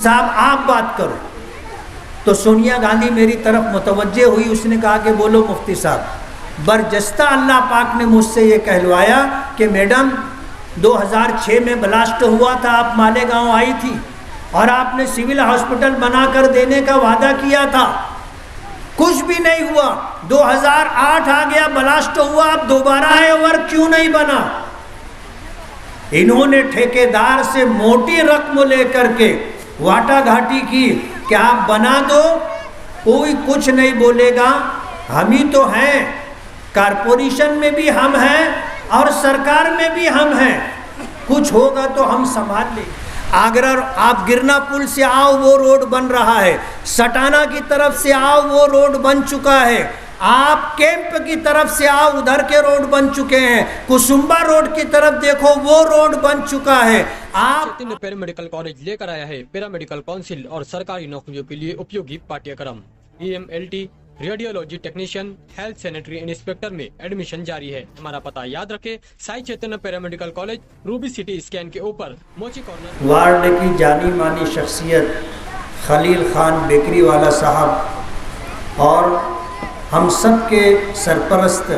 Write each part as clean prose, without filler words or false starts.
صاحب آپ بات کرو. تو سونیا گاندھی میری طرف متوجہ ہوئی, اس نے کہا کہ بولو مفتی صاحب. برجستہ اللہ پاک نے مجھ سے یہ کہلوایا کہ میڈم 2006 میں بلاسٹ ہوا تھا, آپ مالیگاؤں آئی تھی اور آپ نے سول ہاسپٹل بنا کر دینے کا وعدہ کیا تھا, کچھ بھی نہیں ہوا. 2008 آ گیا, بلاسٹ ہوا, اب دوبارہ ہے, ورک کیوں نہیں بنا؟ انہوں نے ٹھیکیدار سے موٹی رقم لے کر کے واٹا گھاٹی کی کہ آپ بنا دو, کوئی کچھ نہیں بولے گا, ہم ہی تو ہیں, کارپوریشن میں بھی ہم ہیں اور سرکار میں بھی ہم ہیں, کچھ ہوگا تو ہم سنبھال لیں. آگرہ آپ گرنا پل سے آؤ وہ روڈ بن رہا ہے, سٹانہ کی طرف سے آؤ وہ روڈ بن چکا ہے, آپ کیمپ کی طرف سے آؤ ادھر کے روڈ بن چکے ہیں, کسمبا روڈ کی طرف دیکھو وہ روڈ بن چکا ہے. آپ پیرامیڈیکل کالج لے کر آیا ہے پیرامیڈیکل کونسل اور سرکاری نوکریوں کے لیے اپیوگی پاٹھیہ EMLT radiology technician health sanitary inspector میں ایڈمیشن جاری ہے. ہمارا پتہ یاد رکھے, Sai Chaitanya paramedical college, Ruby city scan کے اوپر, موچی کارنر. وارڈ کی جانی مانی شخصیت خلیل خان بیکری والا صاحب اور ہم سب کے سرپرست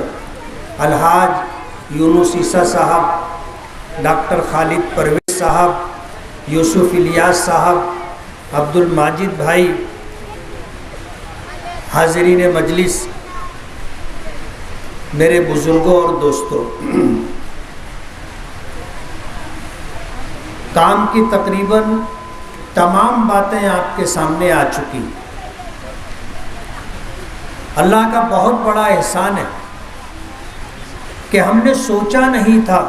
الحاج یونس عیسیٰ صاحب, ڈاکٹر خالد پرویز صاحب, یوسف الیاس صاحب, عبد الماجد بھائی, حاضرین مجلس, میرے بزرگوں اور دوستوں, کام کی تقریباً تمام باتیں آپ کے سامنے آ چکی. اللہ کا بہت بڑا احسان ہے کہ ہم نے سوچا نہیں تھا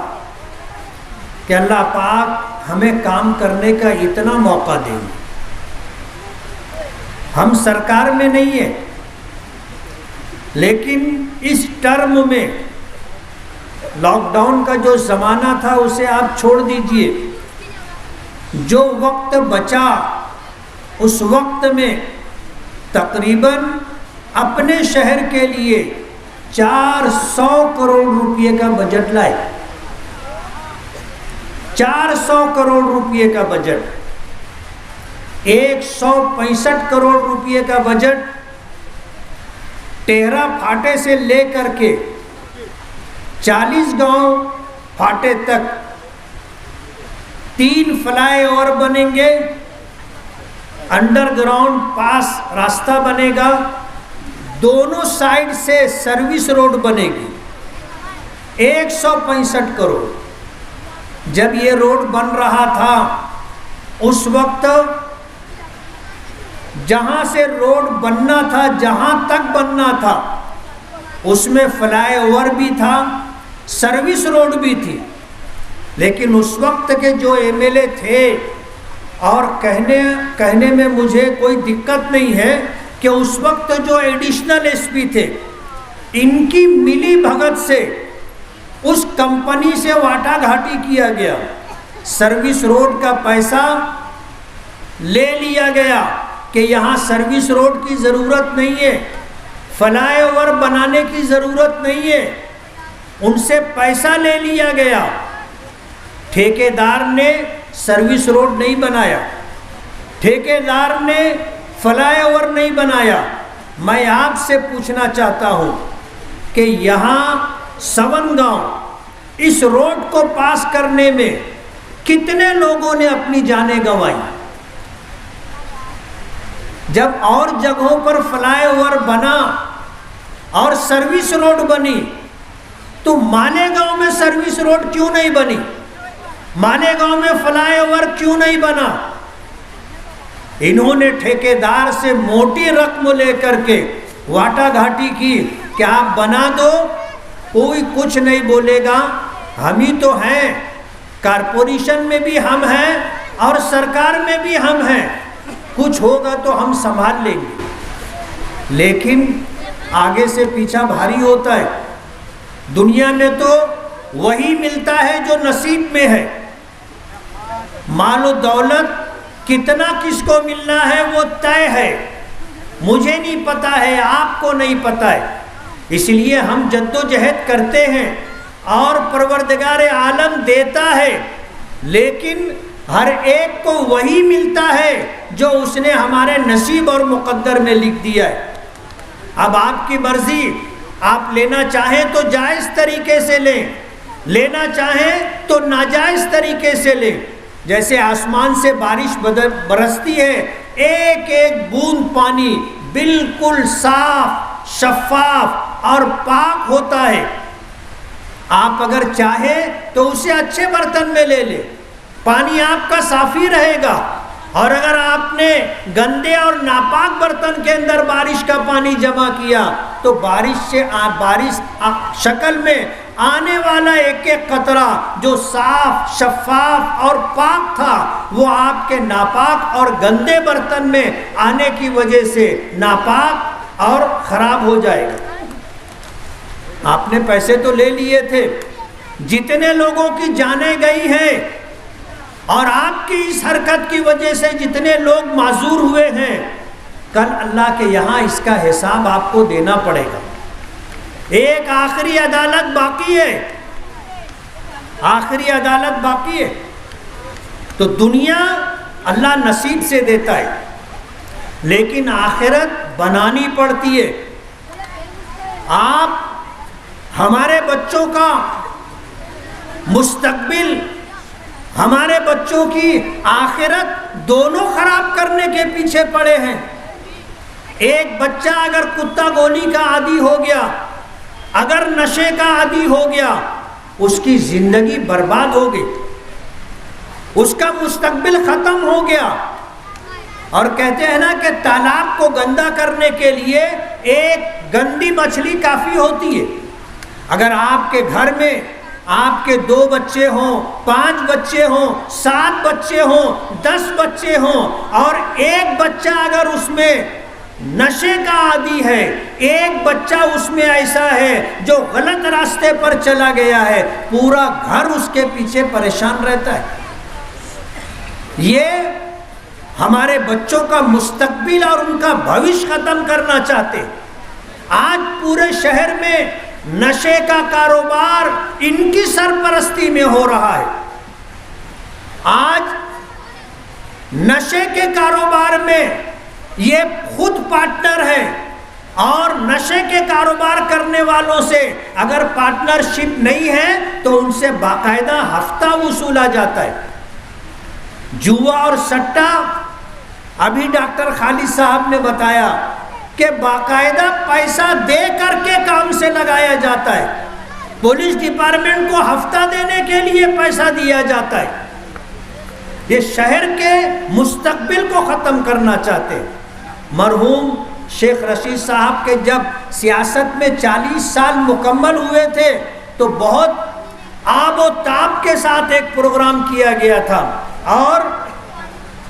کہ اللہ پاک ہمیں کام کرنے کا اتنا موقع دیں گے. ہم سرکار میں نہیں ہیں, لیکن اس ٹرم میں لاک ڈاؤن کا جو زمانہ تھا اسے آپ چھوڑ دیجئے, جو وقت بچا اس وقت میں تقریباً اپنے شہر کے لیے 400 کروڑ روپے کا بجٹ لائے. 400 کروڑ روپے کا بجٹ, 165 کروڑ روپے کا بجٹ ٹہرا پھاٹے سے لے کر کے 40 گاؤں پھاٹے تک 3 فلائی اوور بنیں گے, انڈر گراؤنڈ پاس راستہ بنے گا, دونوں سائڈ سے سروس روڈ بنے گی. 165 کروڑ. جب یہ روڈ بن رہا تھا اس وقت جہاں سے روڈ بننا تھا, جہاں تک بننا تھا, اس میں فلائی اوور بھی تھا, سروس روڈ بھی تھی. لیکن اس وقت کے جو MLA تھے, اور کہنے میں مجھے کوئی دقت نہیں ہے کہ اس وقت جو ایڈیشنل SP تھے, ان کی ملی بھگت سے اس کمپنی سے واٹا گھاٹی کیا گیا, سروس روڈ کا پیسہ لے لیا گیا کہ یہاں سروس روڈ کی ضرورت نہیں ہے, فلائی اوور بنانے کی ضرورت نہیں ہے, ان سے پیسہ لے لیا گیا. ٹھیکیدار نے سروس روڈ نہیں بنایا, ٹھیکیدار نے فلائی اوور نہیں بنایا. میں آپ سے پوچھنا چاہتا ہوں کہ یہاں سون گاؤں اس روڈ کو پاس کرنے میں کتنے لوگوں نے اپنی جانیں گنوائی؟ جب اور جگہوں پر فلائی اوور بنا اور سروس روڈ بنی تو مالیگاؤں میں سروس روڈ کیوں نہیں بنی؟ مالیگاؤں میں فلائی اوور کیوں نہیں بنا؟ انہوں نے ٹھیکیدار سے موٹی رقم لے کر کے واٹا گھاٹی کی کہ آپ بنا دو, کوئی کچھ نہیں بولے گا, ہم ہی تو ہیں, کارپوریشن میں بھی ہم ہیں اور سرکار میں بھی ہم ہیں, کچھ ہوگا تو ہم سنبھال لیں گے. لیکن آگے سے پیچھا بھاری ہوتا ہے. دنیا میں تو وہی ملتا ہے جو نصیب میں ہے. مال و دولت کتنا کس کو ملنا ہے وہ طے ہے, مجھے نہیں پتا ہے, آپ کو نہیں پتا ہے. اس لیے ہم جد و جہد کرتے ہیں اور پروردگار عالم دیتا ہے, لیکن ہر ایک کو وہی ملتا ہے اس نے ہمارے نصیب اور مقدر میں لکھ دیا ہے۔ اب آپ کی مرضی، آپ لینا چاہیں تو جائز طریقے سے لیں، لینا چاہیں تو ناجائز طریقے سے لیں۔ جیسے آسمان سے بارش برستی ہے، ایک ایک بوند پانی بالکل صاف، شفاف اور پاک ہوتا ہے۔ آپ اگر چاہیں تو اسے اچھے برتن میں لے لیں، پانی آپ کا صاف ہی رہے گا۔ اور اگر آپ نے گندے اور ناپاک برتن کے اندر بارش کا پانی جمع کیا تو بارش شکل میں آنے والا ایک ایک قطرہ جو صاف، شفاف اور پاک تھا، وہ آپ کے ناپاک اور گندے برتن میں آنے کی وجہ سے ناپاک اور خراب ہو جائے گا۔ آپ نے پیسے تو لے لیے تھے، جتنے لوگوں کی جانیں گئی ہیں اور آپ کی اس حرکت کی وجہ سے جتنے لوگ معذور ہوئے ہیں، کل اللہ کے یہاں اس کا حساب آپ کو دینا پڑے گا۔ ایک آخری عدالت باقی ہے، آخری عدالت باقی ہے۔ تو دنیا اللہ نصیب سے دیتا ہے، لیکن آخرت بنانی پڑتی ہے۔ آپ ہمارے بچوں کا مستقبل، ہمارے بچوں کی آخرت دونوں خراب کرنے کے پیچھے پڑے ہیں۔ ایک بچہ اگر کتا گولی کا عادی ہو گیا، اگر نشے کا عادی ہو گیا، اس کی زندگی برباد ہو گئی، اس کا مستقبل ختم ہو گیا۔ اور کہتے ہیں نا کہ تالاب کو گندا کرنے کے لیے ایک گندی مچھلی کافی ہوتی ہے۔ اگر آپ کے گھر میں آپ کے 2 بچے ہوں، 5 بچے ہوں، 7 بچے ہوں، 10 بچے ہوں، اور ایک بچہ اگر اس میں نشے کا عادی ہے، ایک بچہ اس میں ایسا ہے جو غلط راستے پر چلا گیا ہے، پورا گھر اس کے پیچھے پریشان رہتا ہے۔ یہ ہمارے بچوں کا مستقبل اور ان کا بھوش ختم کرنا چاہتے۔ آج پورے شہر میں نشے کا کاروبار ان کی سرپرستی میں ہو رہا ہے۔ آج نشے کے کاروبار میں یہ خود پارٹنر ہے، اور نشے کے کاروبار کرنے والوں سے اگر پارٹنرشپ نہیں ہے تو ان سے باقاعدہ ہفتہ وصولا جاتا ہے۔ جوا اور سٹا، ابھی ڈاکٹر خالد صاحب نے بتایا کہ باقاعدہ پیسہ دے کر کے کام سے لگایا جاتا ہے۔ پولیس ڈپارٹمنٹ کو ہفتہ دینے کے لیے پیسہ دیا جاتا ہے۔ یہ شہر کے مستقبل کو ختم کرنا چاہتے ہیں۔ مرحوم شیخ رشید صاحب کے جب سیاست میں 40 سال مکمل ہوئے تھے تو بہت آب و تاب کے ساتھ ایک پروگرام کیا گیا تھا، اور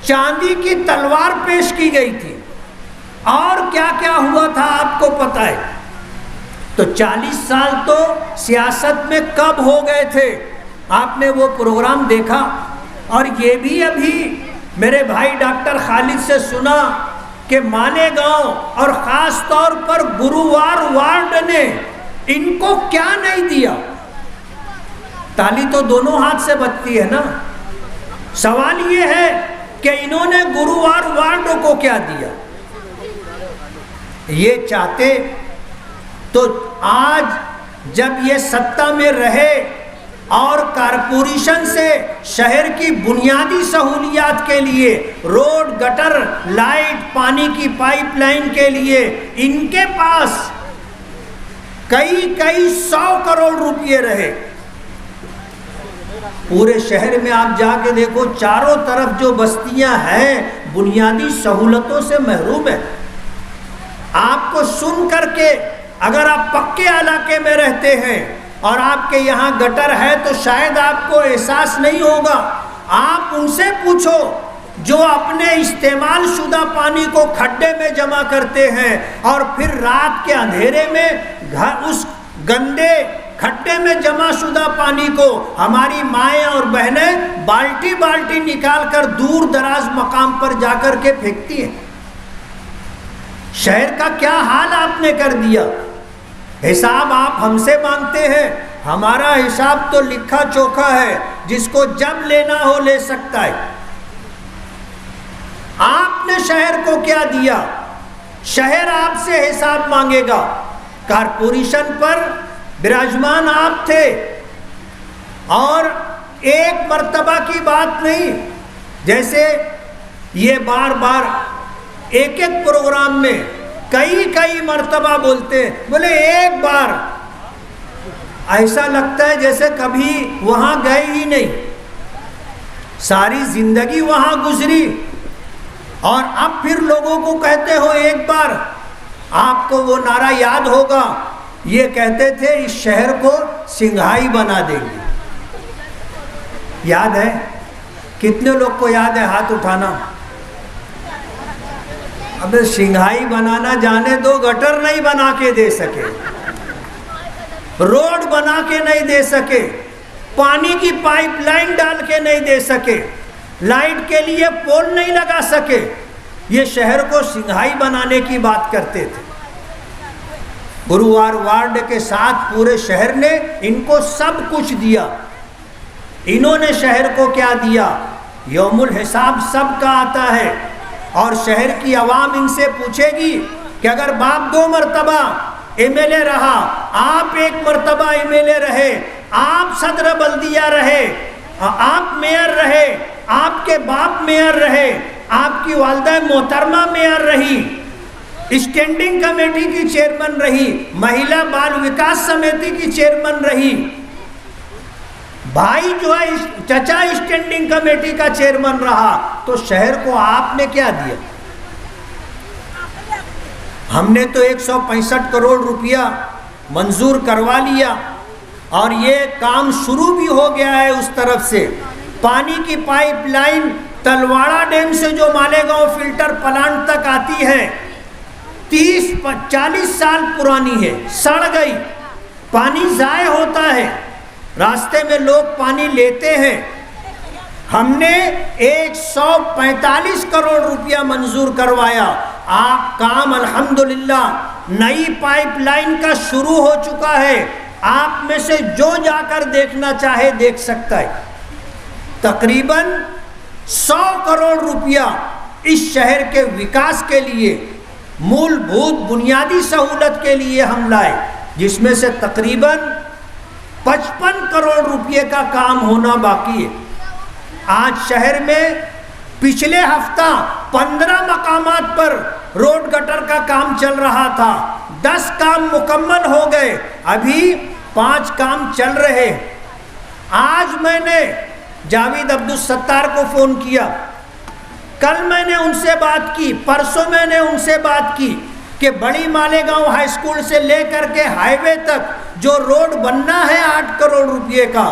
چاندی کی تلوار پیش کی گئی تھی، اور کیا کیا ہوا تھا آپ کو پتہ ہے۔ تو 40 سال تو سیاست میں کب ہو گئے تھے، آپ نے وہ پروگرام دیکھا؟ اور یہ بھی ابھی میرے بھائی ڈاکٹر خالد سے سنا کہ مالیگاؤں اور خاص طور پر گرووار وارڈ نے ان کو کیا نہیں دیا۔ تالی تو دونوں ہاتھ سے بجتی ہے نا۔ سوال یہ ہے کہ انہوں نے گرووار وارڈ کو کیا دیا۔ یہ چاہتے تو آج جب یہ ستہ میں رہے اور کارپوریشن سے شہر کی بنیادی سہولیات کے لیے، روڈ، گٹر، لائٹ، پانی کی پائپ لائن کے لیے ان کے پاس کئی 100 کروڑ روپئے رہے۔ پورے شہر میں آپ جا کے دیکھو، چاروں طرف جو بستیاں ہیں بنیادی سہولتوں سے محروم ہیں۔ آپ کو سن کر کے، اگر آپ پکے علاقے میں رہتے ہیں اور آپ کے یہاں گٹر ہے تو شاید آپ کو احساس نہیں ہوگا۔ آپ ان سے پوچھو جو اپنے استعمال شدہ پانی کو کھڈے میں جمع کرتے ہیں اور پھر رات کے اندھیرے میں اس گندے کھڈے میں جمع شدہ پانی کو ہماری مائیں اور بہنیں بالٹی بالٹی نکال کر دور دراز مقام پر جا کر کے پھینکتی ہیں۔ شہر کا کیا حال آپ نے کر دیا۔ حساب آپ ہم سے مانگتے ہیں، ہمارا حساب تو لکھا چوکھا ہے، جس کو جب لینا ہو لے سکتا ہے۔ آپ نے نے شہر کو کیا دیا؟ شہر آپ سے حساب مانگے گا. کارپوریشن پر براجمان آپ تھے، اور ایک مرتبہ کی بات نہیں، جیسے یہ بار بار ایک ایک پروگرام میں کئی مرتبہ بولتے ہیں، بولے ایک بار، ایسا لگتا ہے جیسے کبھی وہاں گئے ہی نہیں، ساری زندگی وہاں گزری، اور اب پھر لوگوں کو کہتے ہو ایک بار. آپ کو وہ نعرہ یاد ہوگا، یہ کہتے تھے اس شہر کو سنگھائی بنا دیں گے. یاد ہے؟ کتنے لوگ کو یاد ہے؟ ہاتھ اٹھانا. اب سنگھائی بنانا جانے دو، گٹر نہیں بنا کے دے سکے، روڈ بنا کے نہیں دے سکے، پانی کی پائپ لائن ڈال کے نہیں دے سکے، لائٹ کے لیے پول نہیں لگا سکے. یہ شہر کو سنگھائی بنانے کی بات کرتے تھے. گرووار وارڈ کے ساتھ پورے شہر نے ان کو سب کچھ دیا. انہوں نے شہر کو کیا دیا؟ یوم الحساب سب کا آتا ہے، اور شہر کی عوام ان سے پوچھے گی کہ اگر باپ 2 مرتبہ ایم ایل اے رہا، آپ 1 مرتبہ ایم ایل اے رہے، آپ صدر بلدیہ رہے، آپ میئر رہے، آپ کے باپ میئر رہے، آپ کی والدہ محترمہ میئر رہی، اسٹینڈنگ کمیٹی کی چیئرمین رہی، مہیلا بال وکاس سمیتی کی چیئرمین رہی، بھائی جو ہے چچا اسٹینڈنگ کمیٹی کا چیئرمین رہا، تو شہر کو آپ نے کیا دیا؟ ہم نے تو 165 کروڑ روپیہ منظور کروا لیا، اور یہ کام شروع بھی ہو گیا ہے. اس طرف سے پانی کی پائپ لائن تلواڑہ ڈیم سے جو مالیگاؤں فلٹر پلانٹ تک آتی ہے، 30-40 سال پرانی ہے، سڑ گئی، پانی ضائع ہوتا ہے، راستے میں لوگ پانی لیتے ہیں. ہم نے 145 کروڑ روپیہ منظور کروایا. آپ کام الحمدللہ نئی پائپ لائن کا شروع ہو چکا ہے. آپ میں سے جو جا کر دیکھنا چاہے دیکھ سکتا ہے. تقریباً 100 کروڑ روپیہ اس شہر کے وکاس کے لیے، مول بھوت بنیادی سہولت کے لیے ہم لائے، جس میں سے تقریباً 55 کروڑ روپیے کا کام ہونا باقی ہے. آج شہر میں پچھلے ہفتہ 15 مقامات پر روڈ گٹر کا کام چل رہا تھا، 10 کام مکمل ہو گئے، ابھی 5 کام چل رہے. آج میں نے جاوید عبدالستار کو فون کیا، کل میں نے ان سے بات کی، پرسوں میں نے ان سے بات کی کہ بڑی مالیگاؤں ہائی اسکول سے لے کر کے ہائی وے تک جو روڈ بننا ہے 8 کروڑ روپیے کا،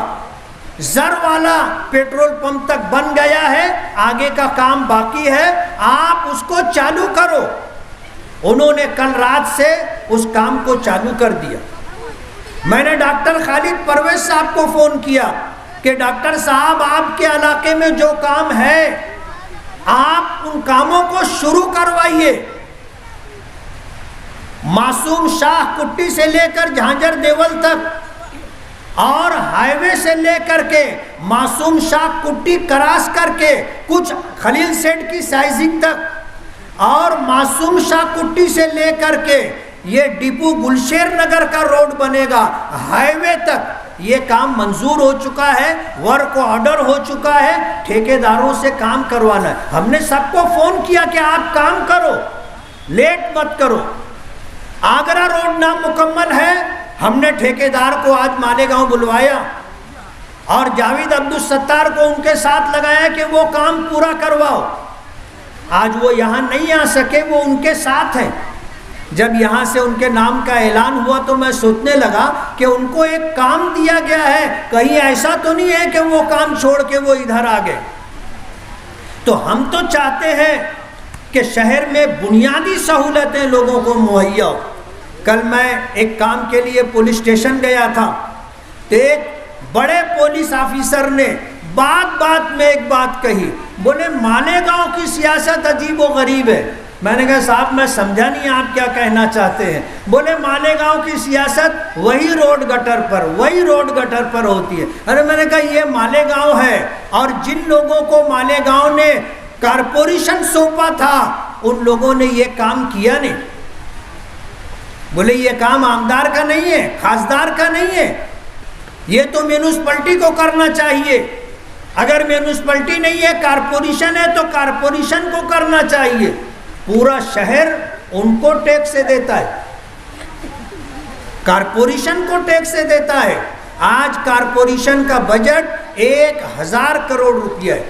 زر والا پیٹرول پمپ تک بن گیا ہے، آگے کا کام باقی ہے، آپ اس کو چالو کرو. انہوں نے کل رات سے اس کام کو چالو کر دیا. میں نے ڈاکٹر خالد پرویز صاحب کو فون کیا کہ ڈاکٹر صاحب آپ کے علاقے میں جو کام ہے آپ ان کاموں کو شروع کروائیے. معصوم شاہ کٹی سے لے کر جھانجر دیول تک، اور ہائی وے سے لے کر کے معصوم شاہ کٹی کراس کر کے کچھ خلیل سیٹ کی سائزنگ تک، اور معصوم شاہ کٹی سے لے کر کے یہ ڈپو گلشیر نگر کا روڈ بنے گا ہائی وے تک. یہ کام منظور ہو چکا ہے، ورک آرڈر ہو چکا ہے، ٹھیکیداروں سے کام کروانا ہے. ہم نے سب کو فون کیا کہ آپ کام کرو، لیٹ مت کرو. آگرہ روڈ نامکمل ہے، ہم نے ٹھیکیدار کو آج مالیگاؤں بلوایا اور جاوید عبدالستار کو ان کے ساتھ لگایا کہ وہ کام پورا کرواؤ. آج وہ یہاں نہیں آ سکے، وہ ان کے ساتھ ہیں. جب یہاں سے ان کے نام کا اعلان ہوا تو میں سوچنے لگا کہ ان کو ایک کام دیا گیا ہے، کہیں ایسا تو نہیں ہے کہ وہ کام چھوڑ کے وہ ادھر آ گئے. تو ہم تو چاہتے ہیں کہ شہر میں بنیادی سہولتیں لوگوں کو مہیا ہو. کل میں ایک کام کے لیے پولیس اسٹیشن گیا تھا تو ایک بڑے پولیس آفیسر نے بات میں ایک بات کہی، بولے مالیگاؤں کی سیاست عجیب و غریب ہے. میں نے کہا صاحب میں سمجھا نہیں آپ کیا کہنا چاہتے ہیں. بولے مالیگاؤں کی سیاست وہی روڈ گٹر پر ہوتی ہے. ارے میں نے کہا یہ مالیگاؤں ہے، اور جن لوگوں کو مالیگاؤں نے کارپوریشن سونپا تھا، ان لوگوں نے یہ کام کیا نہیں. بولے یہ کام عامدار کا نہیں ہے، خاصدار کا نہیں ہے، یہ تو میونسپلٹی کو کرنا چاہیے. اگر میونسپلٹی نہیں ہے، کارپوریشن ہے، تو کارپوریشن کو کرنا چاہیے. پورا شہر ان کو ٹیکس سے دیتا ہے، کارپوریشن کو ٹیکس سے دیتا ہے. آج کارپوریشن کا بجٹ 1000 کروڑ روپیہ ہے،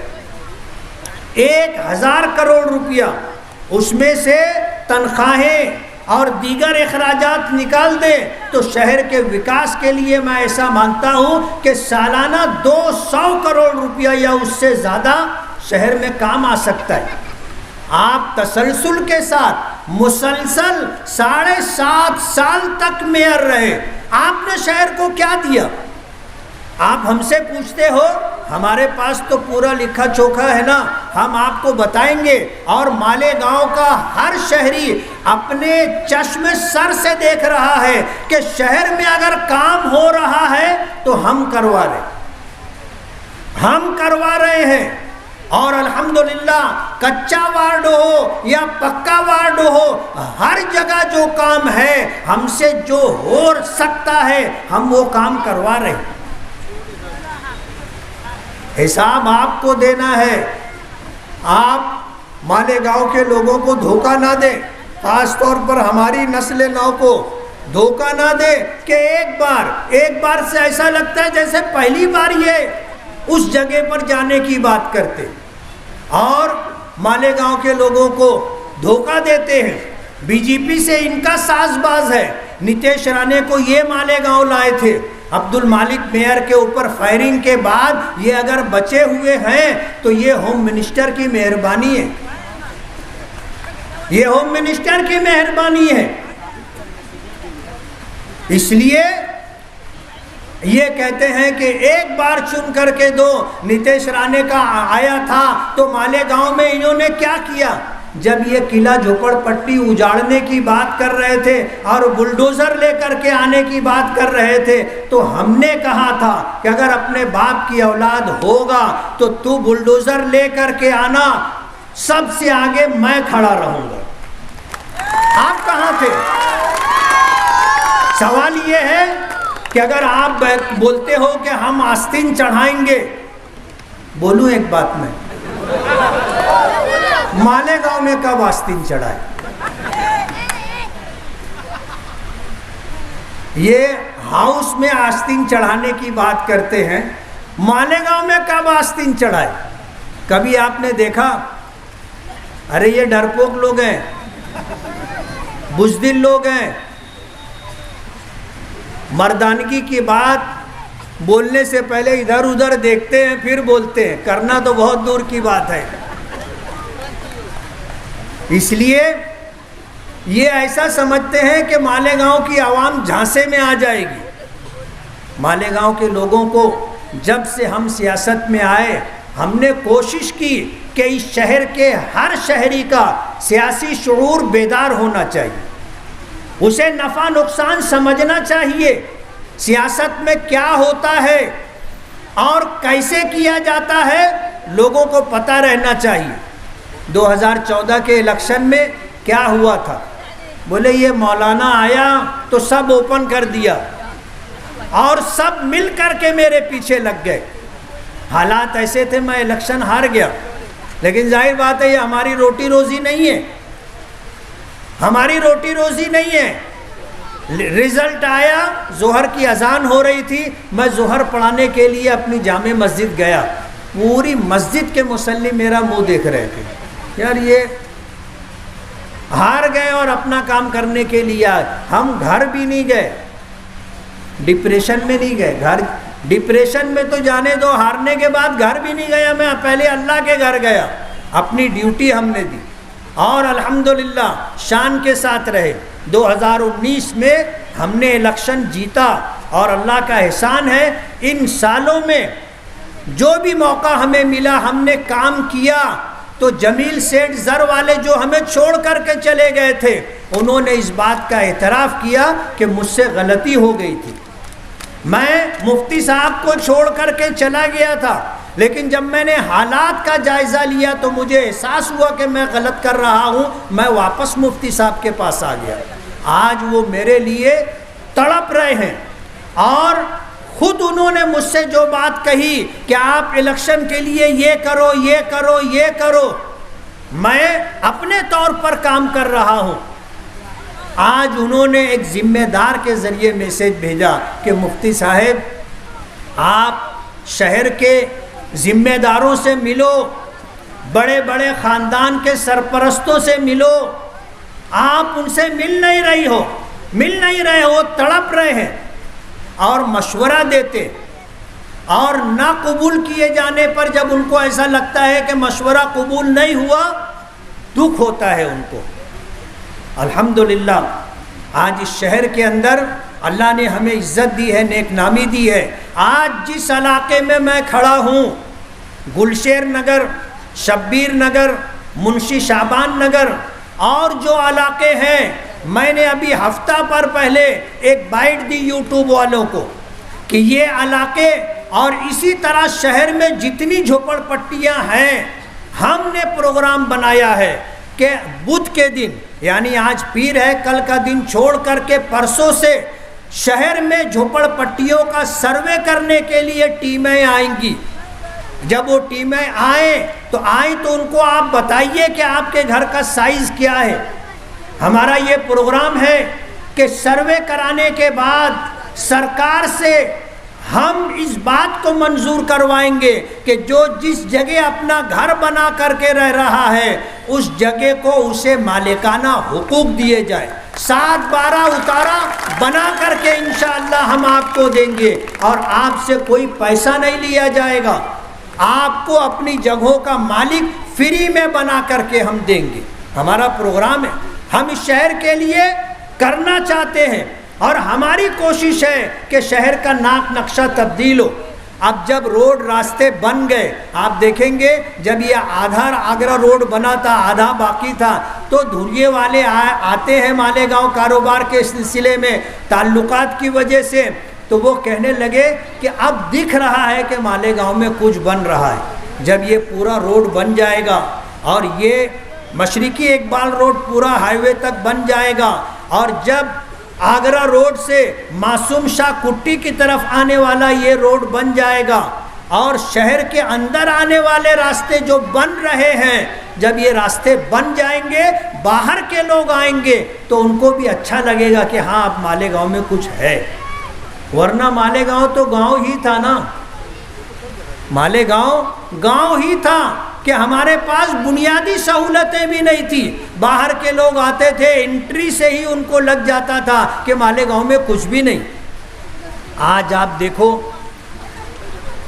1000 کروڑ روپیہ. اس میں سے تنخواہیں اور دیگر اخراجات نکال دیں تو شہر کے وکاس کے لیے میں ایسا مانتا ہوں کہ سالانہ 200 کروڑ روپیہ یا اس سے زیادہ شہر میں کام آ سکتا ہے. آپ تسلسل کے ساتھ مسلسل 7.5 سال تک میئر رہے، آپ نے شہر کو کیا دیا؟ آپ ہم سے پوچھتے ہو، ہمارے پاس تو پورا لکھا چوکھا ہے نا، ہم آپ کو بتائیں گے. اور مالیگاؤں کا ہر شہری اپنے چشم سر سے دیکھ رہا ہے کہ شہر میں اگر کام ہو رہا ہے تو ہم کروا رہے ہیں. اور الحمدللہ کچا وارڈ ہو یا پکا وارڈ ہو، ہر جگہ جو کام ہے ہم سے جو ہو سکتا ہے ہم وہ کام کروا رہے ہیں. حساب آپ کو دینا ہے. آپ مالیگاؤں کے لوگوں کو دھوکہ نہ دیں، خاص طور پر ہماری نسل نو کو دھوکہ نہ دیں کہ ایک بار سے ایسا لگتا ہے جیسے پہلی بار یہ اس جگہ پر جانے کی بات کرتے، اور مالیگاؤں کے لوگوں کو دھوکہ دیتے ہیں. بی جے پی سے ان کا ساز باز ہے. نتیش رانے کو یہ مالیگاؤں لائے تھے. عبد المالک میئر کے اوپر فائرنگ کے بعد یہ اگر بچے ہوئے ہیں تو یہ ہوم منسٹر کی مہربانی ہے، یہ ہوم منسٹر کی مہربانی ہے. اس لیے یہ کہتے ہیں کہ ایک بار چن کر کے دو. نتیش رانے کا آیا تھا تو مالیگاؤں میں انہوں نے کیا کیا؟ جب یہ قلعہ جھوپڑ پٹی اجاڑنے کی بات کر رہے تھے اور بلڈوزر لے کر کے آنے کی بات کر رہے تھے تو ہم نے کہا تھا کہ اگر اپنے باپ کی اولاد ہوگا تو بلڈوزر لے کر کے آنا، سب سے آگے میں کھڑا رہوں گا. آپ کہاں تھے؟ سوال یہ ہے کہ اگر آپ بولتے ہو کہ ہم آستین چڑھائیں گے، بولوں ایک بات میں، مالیگاؤں میں کب آستین چڑھائے؟ یہ ہاؤس میں آستین چڑھانے کی بات کرتے ہیں، مالیگاؤں میں کب آستین چڑھائے؟ کبھی آپ نے دیکھا؟ ارے یہ ڈرپوک لوگ ہیں، بزدل لوگ ہیں. مردانگی کی بات بولنے سے پہلے ادھر ادھر دیکھتے ہیں پھر بولتے ہیں، کرنا تو بہت دور کی بات ہے. اس لیے یہ ایسا سمجھتے ہیں کہ مالیگاؤں کی عوام جھانسے میں آ جائے گی. مالیگاؤں کے لوگوں کو جب سے ہم سیاست میں آئے ہم نے کوشش کی کہ اس شہر کے ہر شہری کا سیاسی شعور بیدار ہونا چاہیے، اسے نفع نقصان سمجھنا چاہیے، سیاست میں کیا ہوتا ہے اور کیسے کیا جاتا ہے لوگوں کو پتہ رہنا چاہیے. 2014 کے الیکشن میں کیا ہوا تھا؟ بولے یہ مولانا آیا تو سب اوپن کر دیا اور سب مل کر کے میرے پیچھے لگ گئے. حالات ایسے تھے میں الیکشن ہار گیا، لیکن ظاہر بات ہے یہ ہماری روٹی روزی نہیں ہے، ہماری روٹی روزی نہیں ہے. رزلٹ آیا، ظہر کی اذان ہو رہی تھی، میں ظہر پڑھانے کے لیے اپنی جامع مسجد گیا. پوری مسجد کے مصلی میرا منہ دیکھ رہے تھے، یار یہ ہار گئے اور اپنا کام کرنے کے لیے. ہم گھر بھی نہیں گئے، ڈپریشن میں نہیں گئے. گھر ڈپریشن میں تو جانے دو، ہارنے کے بعد گھر بھی نہیں گیا میں، پہلے اللہ کے گھر گیا. اپنی ڈیوٹی ہم نے دی اور الحمدللہ شان کے ساتھ رہے. 2019 میں ہم نے الیکشن جیتا اور اللہ کا احسان ہے ان سالوں میں جو بھی موقع ہمیں ملا ہم نے کام کیا. تو جمیل سیٹھ زر والے جو ہمیں چھوڑ کر کے چلے گئے تھے انہوں نے اس بات کا اعتراف کیا کہ مجھ سے غلطی ہو گئی تھی. میں مفتی صاحب کو چھوڑ کر کے چلا گیا تھا، لیکن جب میں نے حالات کا جائزہ لیا تو مجھے احساس ہوا کہ میں غلط کر رہا ہوں، میں واپس مفتی صاحب کے پاس آ گیا۔ آج وہ میرے لیے تڑپ رہے ہیں، اور خود انہوں نے مجھ سے جو بات کہی کہ آپ الیکشن کے لیے یہ کرو یہ کرو یہ کرو، میں اپنے طور پر کام کر رہا ہوں۔ آج انہوں نے ایک ذمہ دار کے ذریعے میسیج بھیجا کہ مفتی صاحب آپ شہر کے ذمہ داروں سے ملو، بڑے بڑے خاندان کے سرپرستوں سے ملو، آپ ان سے مل نہیں رہے ہو، تڑپ رہے ہیں، اور مشورہ دیتے، اور نہ قبول کیے جانے پر جب ان کو ایسا لگتا ہے کہ مشورہ قبول نہیں ہوا، دکھ ہوتا ہے ان کو۔ الحمدللہ آج اس شہر کے اندر اللہ نے ہمیں عزت دی ہے، نیک نامی دی ہے۔ آج جس علاقے میں میں کھڑا ہوں، گلشیر نگر، شبیر نگر، منشی شعبان نگر اور جو علاقے ہیں، میں نے ابھی ہفتہ پر پہلے ایک بائٹ دی یوٹیوب والوں کو کہ یہ علاقے اور اسی طرح شہر میں جتنی جھوپڑ پٹیاں ہیں، ہم نے پروگرام بنایا ہے کہ بدھ کے دن، یعنی آج پیر ہے، کل کا دن چھوڑ کر کے پرسوں سے شہر میں جھوپڑ پٹیوں کا سروے کرنے کے لیے ٹیمیں آئیں گی۔ جب وہ ٹیمیں آئیں تو ان کو آپ بتائیے کہ آپ کے گھر کا سائز کیا ہے۔ ہمارا یہ پروگرام ہے کہ سروے کرانے کے بعد سرکار سے ہم اس بات کو منظور کروائیں گے کہ جو جس جگہ اپنا گھر بنا کر کے رہ رہا ہے، اس جگہ کو اسے مالکانہ حقوق دیے جائے۔ 7-12 اتارا بنا کر کے انشاءاللہ ہم آپ کو دیں گے، اور آپ سے کوئی پیسہ نہیں لیا جائے گا، آپ کو اپنی جگہوں کا مالک فری میں بنا کر کے ہم دیں گے۔ ہمارا پروگرام ہے، ہم اس شہر کے لیے کرنا چاہتے ہیں، اور ہماری کوشش ہے کہ شہر کا ناک نقشہ تبدیل ہو۔ اب جب روڈ راستے بن گئے، آپ دیکھیں گے جب یہ آدھا آگرہ روڈ بنا تھا، آدھا باقی تھا، تو دھولیے والے آتے ہیں مالیگاؤں کاروبار کے سلسلے میں تعلقات کی وجہ سے، تو وہ کہنے لگے کہ اب دکھ رہا ہے کہ مالیگاؤں میں کچھ بن رہا ہے۔ جب یہ پورا روڈ بن جائے گا اور یہ مشرقی اقبال روڈ پورا ہائی وے تک بن جائے گا، اور جب آگرہ روڈ سے معصوم شاہ کٹی کی طرف آنے والا یہ روڈ بن جائے گا، اور شہر کے اندر آنے والے راستے جو بن رہے ہیں، جب یہ راستے بن جائیں گے، باہر کے لوگ آئیں گے تو ان کو بھی اچھا لگے گا کہ ہاں اب مالیگاؤں میں کچھ ہے۔ ورنہ مالیگاؤں تو گاؤں ہی تھا نا، مالیگاؤں گاؤں ہی تھا کہ ہمارے پاس بنیادی سہولتیں بھی نہیں تھی، باہر کے لوگ آتے تھے، انٹری سے ہی ان کو لگ جاتا تھا کہ مالیگاؤں میں کچھ بھی نہیں۔ آج آپ دیکھو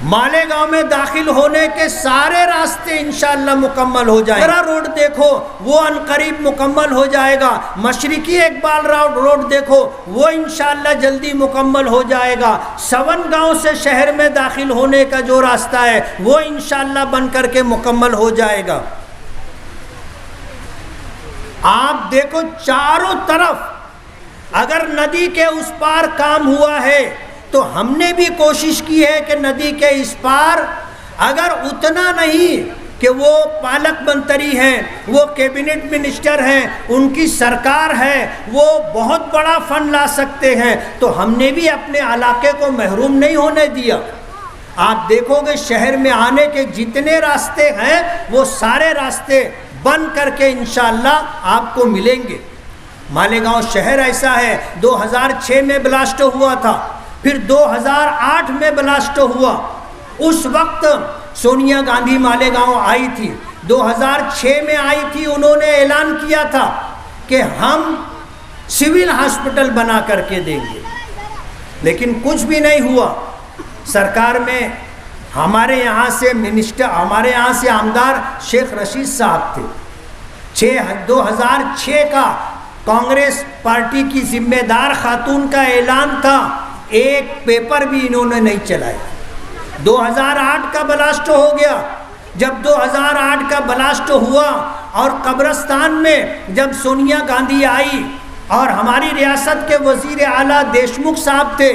مالیگاؤں میں داخل ہونے کے سارے راستے انشاءاللہ مکمل ہو جائیں گے۔ آگرہ روڈ دیکھو وہ عنقریب مکمل ہو جائے گا، مشرقی اقبال روڈ دیکھو وہ انشاءاللہ جلدی مکمل ہو جائے گا، سون گاؤں سے شہر میں داخل ہونے کا جو راستہ ہے وہ انشاءاللہ بن کر کے مکمل ہو جائے گا۔ آپ دیکھو چاروں طرف اگر ندی کے اس پار کام ہوا ہے تو ہم نے بھی کوشش کی ہے کہ ندی کے اس پار اگر اتنا نہیں کہ وہ پالک منتری ہیں، وہ کیبنٹ منسٹر ہیں، ان کی سرکار ہے، وہ بہت بڑا فنڈ لا سکتے ہیں، تو ہم نے بھی اپنے علاقے کو محروم نہیں ہونے دیا۔ آپ دیکھو گے شہر میں آنے کے جتنے راستے ہیں وہ سارے راستے بن کر کے انشاءاللہ آپ کو ملیں گے۔ مالیگاؤں شہر ایسا ہے 2006 میں بلاسٹ ہوا تھا، پھر 2008 میں بلاسٹ ہوا، اس وقت سونیا گاندھی مالیگاؤں آئی تھی، 2006 میں آئی تھی، انہوں نے اعلان کیا تھا کہ ہم سول ہاسپٹل بنا کر کے دیں گے، لیکن کچھ بھی نہیں ہوا۔ سرکار میں ہمارے یہاں سے منسٹر، ہمارے یہاں سے آمدار شیخ رشید صاحب تھے، 2006 کا کانگریس پارٹی کی ذمہ دار خاتون کا اعلان تھا، ایک پیپر بھی انہوں نے نہیں چلایا۔ 2008 کا بلاسٹ ہو گیا، جب 2008 کا بلاسٹ ہوا اور قبرستان میں جب سونیا گاندھی آئی اور ہماری ریاست کے وزیر اعلیٰ دیشمکھ صاحب تھے،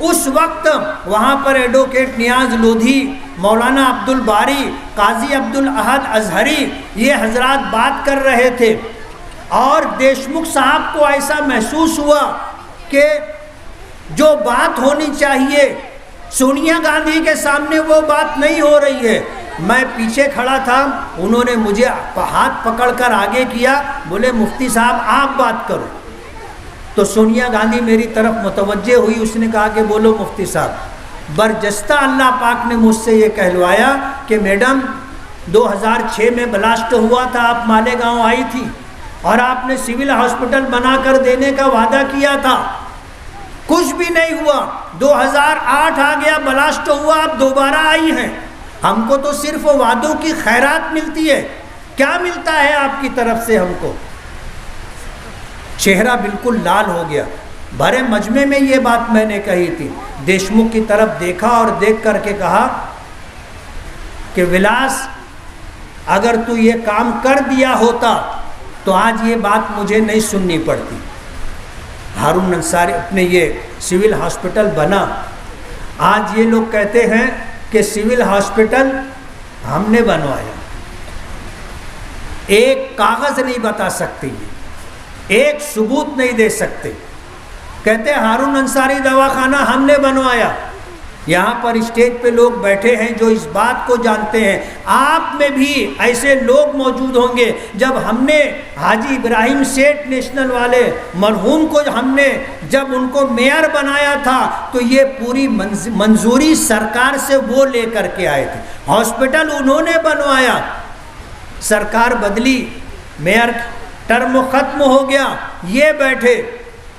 اس وقت وہاں پر ایڈوکیٹ نیاز لودھی مولانا عبد الباری، قاضی عبد الاحد اظہری، یہ حضرات بات کر رہے تھے، اور دیشمکھ صاحب کو ایسا محسوس ہوا کہ جو بات ہونی چاہیے سونیا گاندھی کے سامنے وہ بات نہیں ہو رہی ہے۔ میں پیچھے کھڑا تھا، انہوں نے مجھے ہاتھ پکڑ کر آگے کیا، بولے مفتی صاحب آپ بات کرو۔ تو سونیا گاندھی میری طرف متوجہ ہوئی، اس نے کہا کہ بولو مفتی صاحب۔ برجستہ اللہ پاک نے مجھ سے یہ کہلوایا کہ میڈم 2006 میں بلاسٹ ہوا تھا، آپ مالیگاؤں آئی تھی اور آپ نے سول ہاسپٹل بنا کر دینے کا وعدہ کیا تھا، کچھ بھی نہیں ہوا۔ 2008 آ گیا، بلاسٹ ہوا، آپ دوبارہ آئی ہیں، ہم کو تو صرف وعدوں کی خیرات ملتی ہے، کیا ملتا ہے آپ کی طرف سے ہم کو؟ چہرہ بالکل لال ہو گیا۔ بھرے مجمع میں یہ بات میں نے کہی تھی۔ دیشمکھ کی طرف دیکھا اور دیکھ کر کے کہا کہ ولاس، اگر تو یہ کام کر دیا ہوتا تو آج یہ بات مجھے نہیں سننی پڑتی۔ ہارون انصاری اپنے یہ سول ہاسپٹل بنا، آج یہ لوگ کہتے ہیں کہ سول ہاسپٹل ہم نے بنوایا، ایک کاغذ نہیں بتا سکتے، ایک ثبوت نہیں دے سکتے، کہتے ہیں ہارون انصاری دواخانہ ہم نے بنوایا۔ یہاں پر اسٹیج پہ لوگ بیٹھے ہیں جو اس بات کو جانتے ہیں، آپ میں بھی ایسے لوگ موجود ہوں گے۔ جب ہم نے حاجی ابراہیم سیٹھ نیشنل والے مرحوم کو ہم نے جب ان کو میئر بنایا تھا تو یہ پوری منظوری سرکار سے وہ لے کر کے آئے تھے، ہاسپٹل انہوں نے بنوایا، سرکار بدلی، میئر ٹرم ختم ہو گیا، یہ بیٹھے،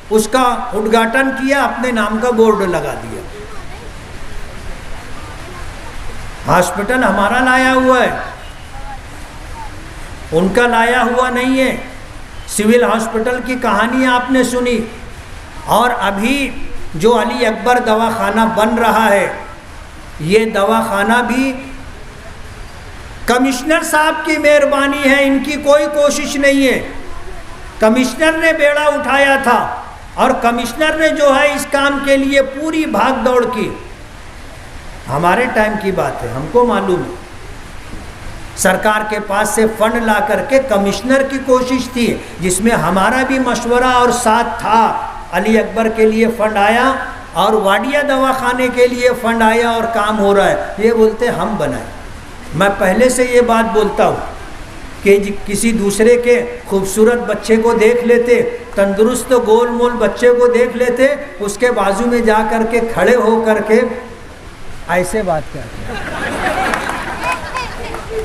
اس کا اڈگھاٹن کیا، اپنے نام کا بورڈ لگا دیا۔ ہاسپٹل ہمارا لایا ہوا ہے، ان کا لایا ہوا نہیں ہے۔ سول ہاسپٹل کی کہانی آپ نے سنی، اور ابھی جو علی اکبر دواخانہ بن رہا ہے، یہ دواخانہ بھی کمشنر صاحب کی مہربانی ہے، ان کی کوئی کوشش نہیں ہے۔ کمشنر نے بیڑا اٹھایا تھا، اور کمشنر نے جو ہے اس کام کے لیے پوری بھاگ دوڑ کی۔ ہمارے ٹائم کی بات ہے، ہم کو معلوم ہے، سرکار کے پاس سے فنڈ لا کر کے کمشنر کی کوشش تھی، جس میں ہمارا بھی مشورہ اور ساتھ تھا۔ علی اکبر کے لیے فنڈ آیا اور واڈیا دواخانے کے لیے فنڈ آیا، اور کام ہو رہا ہے۔ یہ بولتے ہم بنائیں۔ میں پہلے سے یہ بات بولتا ہوں کہ کسی دوسرے کے خوبصورت بچے کو دیکھ لیتے، تندرست گول مول بچے کو دیکھ لیتے، اس کے بازو میں جا کر کے کھڑے ہو کر کے ایسے بات کرتے،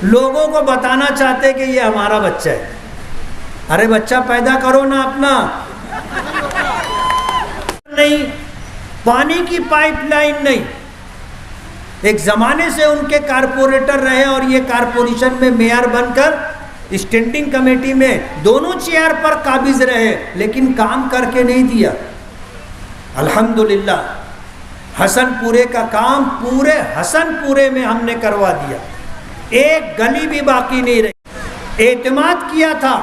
لوگوں کو بتانا چاہتے کہ یہ ہمارا بچہ ہے۔ ارے بچہ پیدا کرو نا اپنا، نہیں پانی کی پائپ لائن نہیں۔ ایک زمانے سے ان کے کارپوریٹر رہے، اور یہ کارپوریشن میں میئر بن کر اسٹینڈنگ کمیٹی میں دونوں چیئر پر قابض رہے، لیکن کام کر کے نہیں دیا۔ الحمدللہ حسن پورے کا کام پورے حسن پورے میں ہم نے کروا دیا، ایک گلی بھی باقی نہیں رہی۔ اعتماد کیا تھا،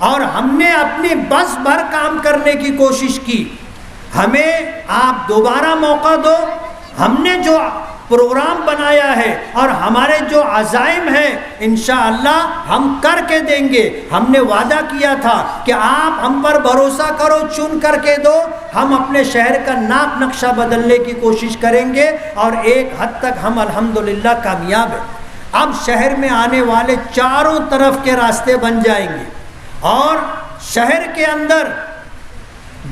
اور ہم نے اپنی بس بھر کام کرنے کی کوشش کی۔ ہمیں آپ دوبارہ موقع دو، ہم نے جو پروگرام بنایا ہے اور ہمارے جو عزائم ہیں انشاءاللہ ہم کر کے دیں گے۔ ہم نے وعدہ کیا تھا کہ آپ ہم پر بھروسہ کرو، چن کر کے دو، ہم اپنے شہر کا ناپ نقشہ بدلنے کی کوشش کریں گے، اور ایک حد تک ہم الحمدللہ کامیاب ہیں۔ اب شہر میں آنے والے چاروں طرف کے راستے بن جائیں گے، اور شہر کے اندر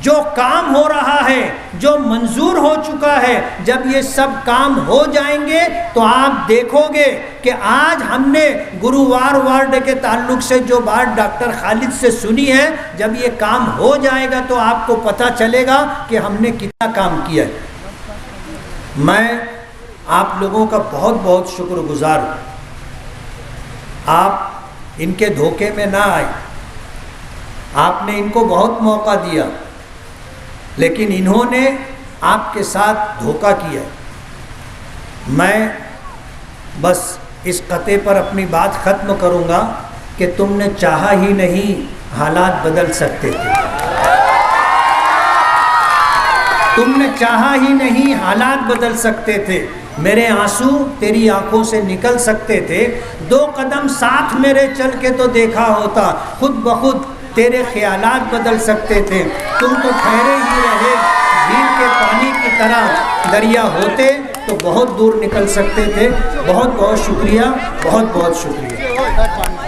جو کام ہو رہا ہے، جو منظور ہو چکا ہے، جب یہ سب کام ہو جائیں گے تو آپ دیکھو گے کہ آج ہم نے گرووار وارڈ کے تعلق سے جو بات ڈاکٹر خالد سے سنی ہے، جب یہ کام ہو جائے گا تو آپ کو پتہ چلے گا کہ ہم نے کتنا کام کیا ہے۔ میں آپ لوگوں کا بہت بہت شکر گزار ہوں، آپ ان کے دھوکے میں نہ آئے، آپ نے ان کو بہت موقع دیا، لیکن انہوں نے آپ کے ساتھ دھوکہ کیا۔ میں بس اس قطعے پر اپنی بات ختم کروں گا کہ تم نے چاہا ہی نہیں حالات بدل سکتے تھے۔ تم نے چاہا ہی نہیں حالات بدل سکتے تھے، میرے آنسو تیری آنکھوں سے نکل سکتے تھے، 2 قدم ساتھ میرے چل کے تو دیکھا ہوتا، خود بخود تیرے خیالات بدل سکتے تھے، تم تو ٹھہرے ہی رہے، جھیل کے پانی کی طرح دریا ہوتے تو بہت دور نکل سکتے تھے۔ بہت بہت شکریہ، بہت بہت شکریہ۔